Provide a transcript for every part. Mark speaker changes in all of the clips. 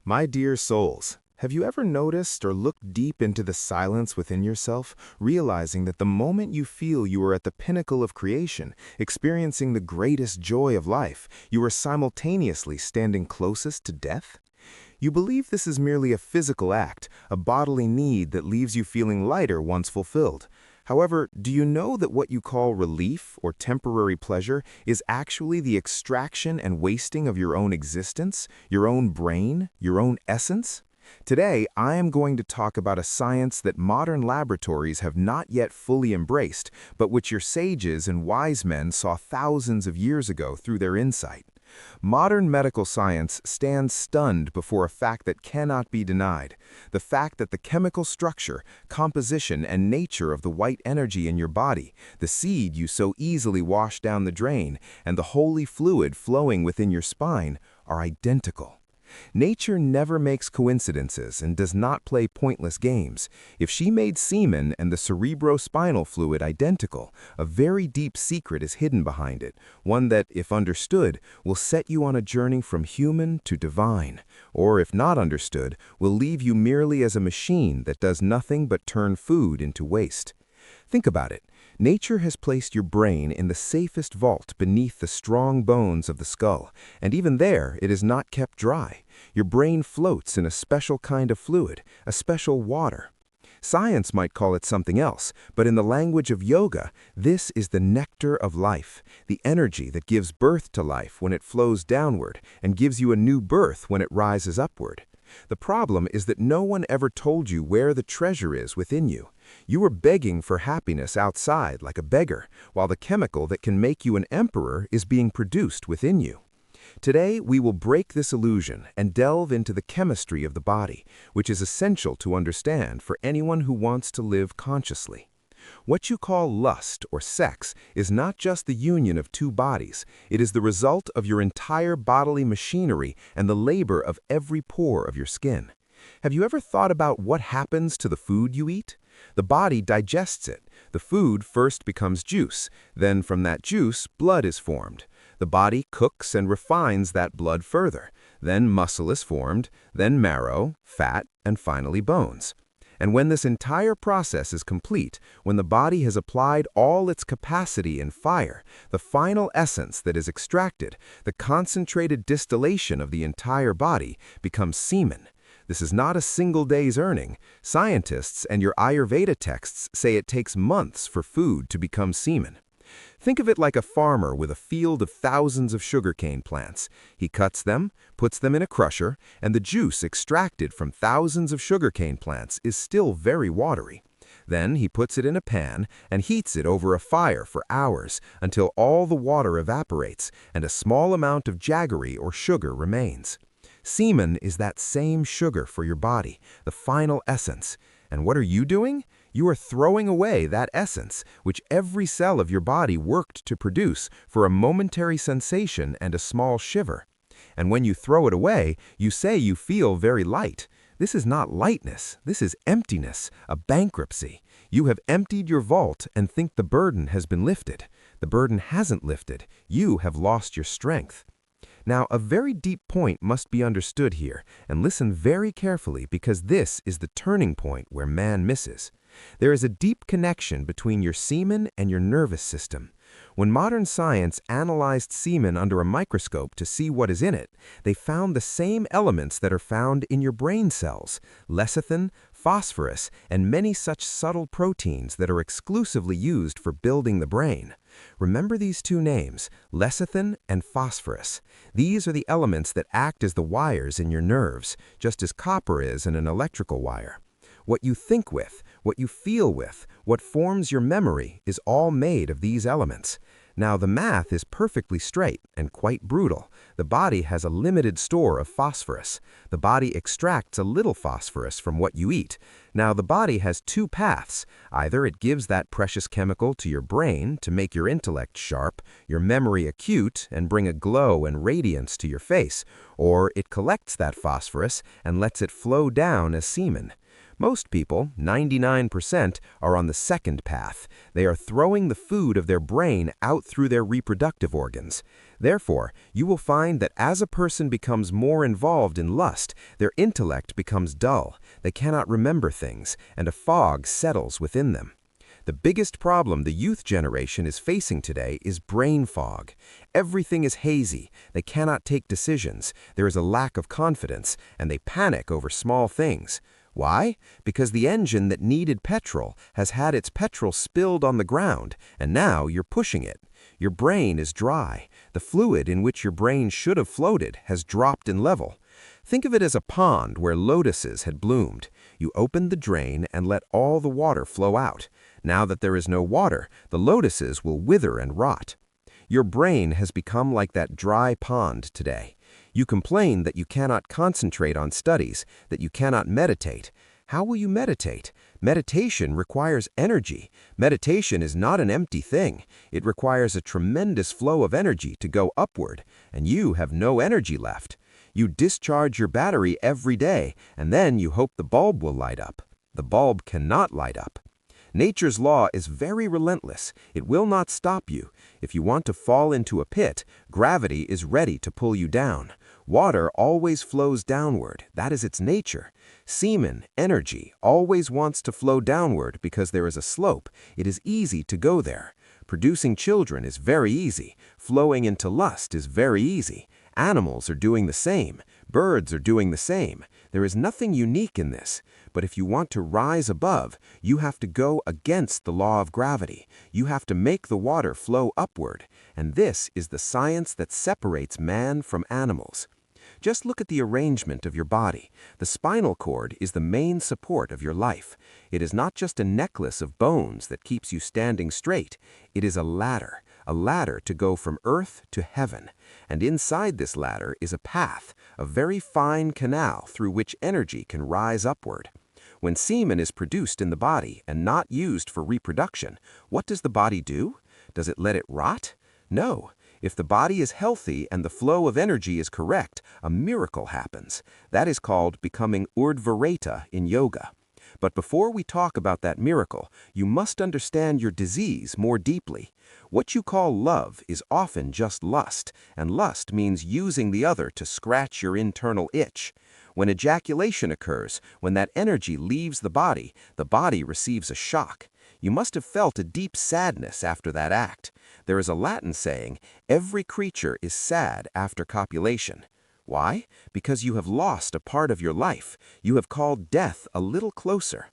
Speaker 1: My dear souls, have you ever noticed or looked deep into the silence within yourself, realizing that the moment you feel you are at the pinnacle of creation, experiencing the greatest joy of life, you are simultaneously standing closest to death? You believe this is merely a physical act, a bodily need that leaves you feeling lighter once fulfilled. However, do you know that what you call relief or temporary pleasure is actually the extraction and wasting of your own existence, your own brain, your own essence? Today, I am going to talk about a science that modern laboratories have not yet fully embraced, but which your sages and wise men saw thousands of years ago through their insight. Modern medical science stands stunned before a fact that cannot be denied, the fact that the chemical structure, composition, and nature of the white energy in your body, the seed you so easily wash down the drain, and the holy fluid flowing within your spine are identical. Nature never makes coincidences and does not play pointless games. If she made semen and the cerebrospinal fluid identical, a very deep secret is hidden behind it, one that, if understood, will set you on a journey from human to divine, or if not understood, will leave you merely as a machine that does nothing but turn food into waste. Think about it. Nature has placed your brain in the safest vault beneath the strong bones of the skull, and even there it is not kept dry. Your brain floats in a special kind of fluid, a special water. Science might call it something else, but in the language of yoga, this is the nectar of life, the energy that gives birth to life when it flows downward and gives you a new birth when it rises upward. The problem is that no one ever told you where the treasure is within you. You are begging for happiness outside like a beggar, while the chemical that can make you an emperor is being produced within you. Today, we will break this illusion and delve into the chemistry of the body, which is essential to understand for anyone who wants to live consciously. What you call lust or sex is not just the union of two bodies, it is the result of your entire bodily machinery and the labor of every pore of your skin. Have you ever thought about what happens to the food you eat? The body digests it. The food first becomes juice, then from that juice, blood is formed. The body cooks and refines that blood further. Then muscle is formed, then marrow, fat, and finally bones. And when this entire process is complete, when the body has applied all its capacity in fire, the final essence that is extracted, the concentrated distillation of the entire body, becomes semen. This is not a single day's earning. Scientists and your Ayurveda texts say it takes months for food to become semen. Think of it like a farmer with a field of thousands of sugarcane plants. He cuts them, puts them in a crusher, and the juice extracted from thousands of sugarcane plants is still very watery. Then he puts it in a pan and heats it over a fire for hours until all the water evaporates and a small amount of jaggery or sugar remains. Semen is that same sugar for your body, the final essence. And what are you doing? You are throwing away that essence, which every cell of your body worked to produce for a momentary sensation and a small shiver. And when you throw it away, you say you feel very light. This is not lightness, this is emptiness, a bankruptcy. You have emptied your vault and think the burden has been lifted. The burden hasn't lifted. You have lost your strength. Now, a very deep point must be understood here, and listen very carefully because this is the turning point where man misses. There is a deep connection between your semen and your nervous system. When modern science analyzed semen under a microscope to see what is in it, they found the same elements that are found in your brain cells: lecithin, phosphorus, and many such subtle proteins that are exclusively used for building the brain. Remember these two names, lecithin and phosphorus. These are the elements that act as the wires in your nerves, just as copper is in an electrical wire. What you think with, what you feel with, what forms your memory is all made of these elements. Now, the math is perfectly straight and quite brutal. The body has a limited store of phosphorus. The body extracts a little phosphorus from what you eat. Now, the body has two paths. Either it gives that precious chemical to your brain to make your intellect sharp, your memory acute, and bring a glow and radiance to your face, or it collects that phosphorus and lets it flow down as semen.
Speaker 2: Most people, 99%, are on the second path. They are throwing the food of their brain out through their reproductive organs. Therefore, you will find that as a person becomes more involved in lust, their intellect becomes dull, they cannot remember things, and a fog settles within them. The biggest problem the youth generation is facing today is brain fog. Everything is hazy, they cannot take decisions, there is a lack of confidence, and they panic over small things. Why? Because the engine that needed petrol has had its petrol spilled on the ground, and now you're pushing it. Your brain is dry. The fluid in which your brain should have floated has dropped in level. Think of it as a pond where lotuses had bloomed. You opened the drain and let all the water flow out. Now that there is no water, the lotuses will wither and rot. Your brain has become like that dry pond today. You complain that you cannot concentrate on studies, that you cannot meditate. How will you meditate? Meditation requires energy. Meditation is not an empty thing. It requires a tremendous flow of energy to go upward, and you have no energy left. You discharge your battery every day, and then you hope the bulb will light up. The bulb cannot light up. Nature's law is very relentless. It will not stop you. If you want to fall into a pit, gravity is ready to pull you down. Water always flows downward. That is its nature. Semen, energy, always wants to flow downward because there is a slope. It is easy to go there. Producing children is very easy. Flowing into lust is very easy. Animals are doing the same. Birds are doing the same. There is nothing unique in this. But if you want to rise above, you have to go against the law of gravity. You have to make the water flow upward. And this is the science that separates man from animals. Just look at the arrangement of your body. The spinal cord is the main support of your life. It is not just a necklace of bones that keeps you standing straight. It is a ladder to go from earth to heaven. And inside this ladder is a path, a very fine canal through which energy can rise upward. When semen is produced in the body and not used for reproduction, what does the body do? Does it let it rot? No. If the body is healthy and the flow of energy is correct, a miracle happens. That is called becoming urdhvareta in yoga. But before we talk about that miracle, you must understand your disease more deeply. What you call love is often just lust, and lust means using the other to scratch your internal itch. When ejaculation occurs, when that energy leaves the body receives a shock. You must have felt a deep sadness after that act. There is a Latin saying, every creature is sad after copulation. Why? Because you have lost a part of your life. You have called death a little closer.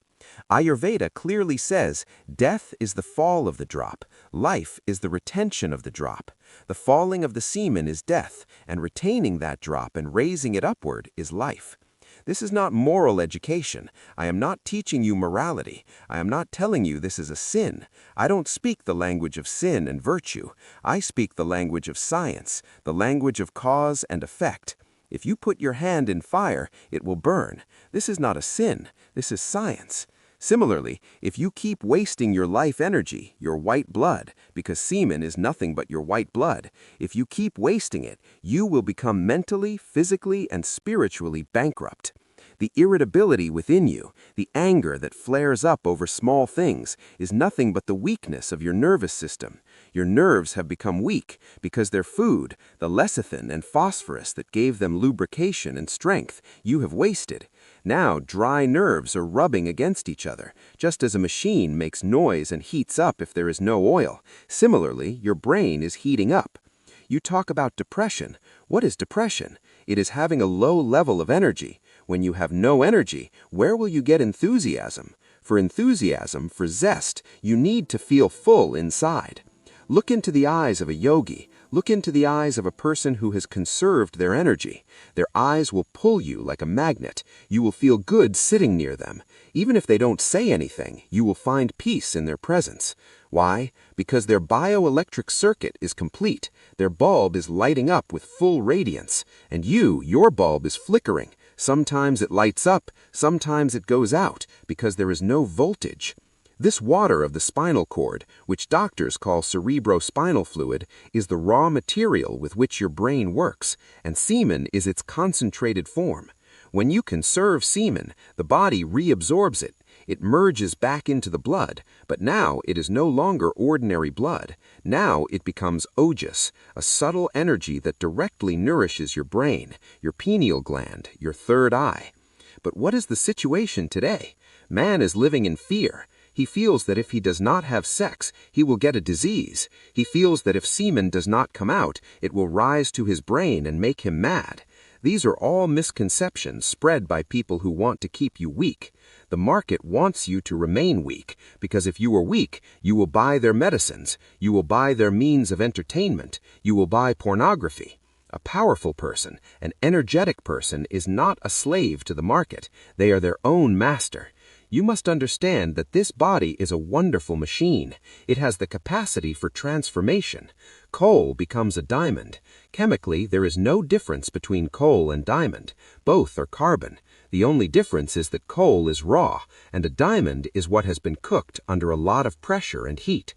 Speaker 2: Ayurveda clearly says, death is the fall of the drop. Life is the retention of the drop. The falling of the semen is death, and retaining that drop and raising it upward is life. This is not moral education. I am not teaching you morality. I am not telling you this is a sin. I don't speak the language of sin and virtue. I speak the language of science, the language of cause and effect. If you put your hand in fire, it will burn. This is not a sin. This is science. Similarly, if you keep wasting your life energy, your white blood, because semen is nothing but your white blood, if you keep wasting it, you will become mentally, physically, and spiritually bankrupt. The irritability within you, the anger that flares up over small things, is nothing but the weakness of your nervous system. Your nerves have become weak because their food, the lecithin and phosphorus that gave them lubrication and strength, you have wasted. Now dry nerves are rubbing against each other. Just as a machine makes noise and heats up if there is no oil, similarly, your brain is heating up. You talk about depression. What is depression? It is having a low level of energy. When you have no energy, where will you get enthusiasm? For enthusiasm, for zest, you need to feel full inside. Look into the eyes of a yogi. Look into the eyes of a person who has conserved their energy. Their eyes will pull you like a magnet. You will feel good sitting near them. Even if they don't say anything, you will find peace in their presence. Why? Because their bioelectric circuit is complete. Their bulb is lighting up with full radiance. And your bulb is flickering. Sometimes it lights up, sometimes it goes out, because there is no voltage. This water of the spinal cord, which doctors call cerebrospinal fluid, is the raw material with which your brain works, and semen is its concentrated form. When you conserve semen, the body reabsorbs it. It merges back into the blood, but now it is no longer ordinary blood. Now it becomes Ojas, a subtle energy that directly nourishes your brain, your pineal gland, your third eye. But what is the situation today? Man is living in fear. He feels that if he does not have sex, he will get a disease. He feels that if semen does not come out, it will rise to his brain and make him mad. These are all misconceptions spread by people who want to keep you weak. The market wants you to remain weak, because if you are weak, you will buy their medicines, you will buy their means of entertainment, you will buy pornography. A powerful person, an energetic person, is not a slave to the market. They are their own master. You must understand that this body is a wonderful machine. It has the capacity for transformation. Coal becomes a diamond. Chemically, there is no difference between coal and diamond. Both are carbon. The only difference is that coal is raw, and a diamond is what has been cooked under a lot of pressure and heat.